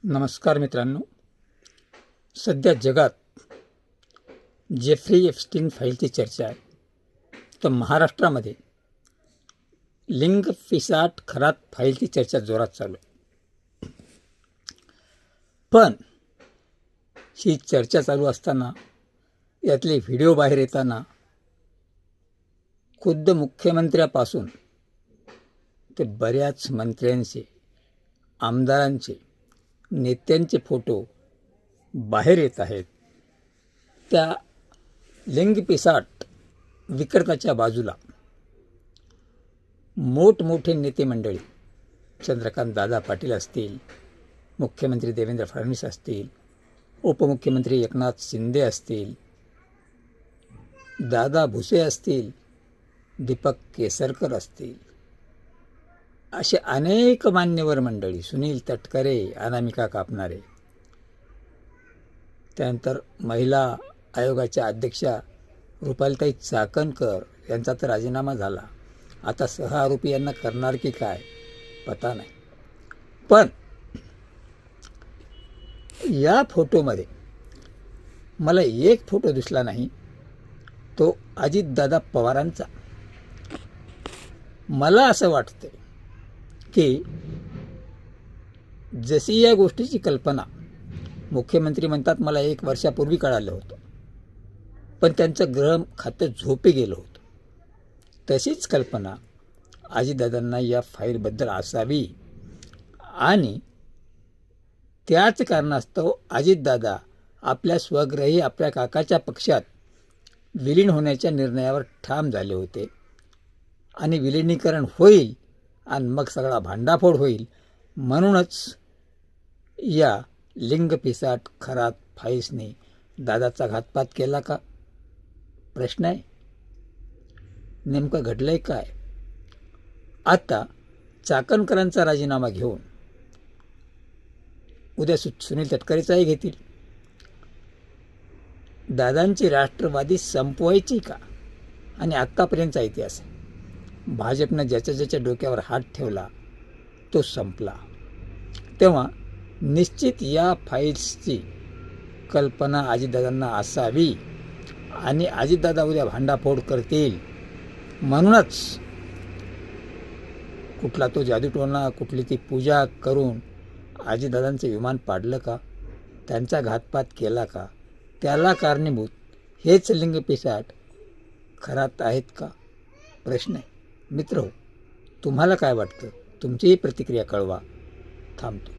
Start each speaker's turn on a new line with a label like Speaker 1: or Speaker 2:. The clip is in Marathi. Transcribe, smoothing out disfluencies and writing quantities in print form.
Speaker 1: नमस्कार मित्रांनो, सध्या जगात जेफ्री एप्स्टीन फाईलची चर्चा आहे. तर महाराष्ट्रामध्ये लिंग पिसाट खरात फाईलची चर्चा जोरात चालू आहे. पण ही चर्चा चालू असताना यातले व्हिडिओ बाहेर येताना खुद्द मुख्यमंत्र्यापासून ते बऱ्याच मंत्र्यांचे, आमदारांचे, नेत्यांचे फोटो बाहेर येत आहेत. त्या लिंग पिसाट विकृताच्या बाजूला मोठमोठे नेते मंडळी, चंद्रकांत दादा पाटील असतील, मुख्यमंत्री देवेंद्र फडणवीस असतील, उपमुख्यमंत्री एकनाथ शिंदे असतील, दादा भुसे असतील, दीपक केसरकर असतील, असे अनेक मान्यवर मंडळी, सुनील तटकरे, अनामिका कापणारे, त्यानंतर महिला आयोगाच्या अध्यक्षा रुपालीताई चाकणकर यांचा तर राजीनामा झाला. आता सहआरोपी यांना करणार की काय पता नाही. पण या फोटोमध्ये मला एक फोटो दिसला नाही, तो अजितदादा पवारांचा. मला असं वाटतं की जशी या गोष्टीची कल्पना मुख्यमंत्री म्हणतात मला 1 वर्षापूर्वी कळालं होतं, पण त्यांचं गृह खातं झोपी गेलं होतं, तशीच कल्पना अजितदादांना या फाईलबद्दल असावी आणि त्याच कारणास्तव अजितदादा आपल्या स्वगृही आपल्या काकाच्या पक्षात विलीन होण्याच्या निर्णयावर ठाम झाले होते आणि विलिनीकरण होईल आणि मग सगळा भांडाफोड होईल. म्हणूनच या लिंग पिसाट खरात फाईल्सने दादाचा घातपात केला का प्रश्न आहे. नेमकं घडलंय काय? आता चाकणकरांचा राजीनामा घेऊन उद्या सुनील तटकरेचाही घेतील. दादांची राष्ट्रवादी संपवायची का? आणि आत्तापर्यंतचा इतिहास आहे, भाजपनं ज्याच्या ज्याच्या डोक्यावर हात ठेवला तो संपला. तेव्हा निश्चित या फाईल्सची कल्पना अजितदादांना असावी आणि अजितदादा उद्या भांडाफोड करतील. म्हणूनच कुठला तो जादूटोणा, कुठली ती पूजा करून अजितदादांचं विमान पाडलं का, त्यांचा घातपात केला का, त्याला कारणीभूत हेच लिंग पिसाट खरात आहेत का प्रश्न आहे. मित्र, तुम्हाला काय वाटतं? तुमचीही प्रतिक्रिया कळवा. थांबतो.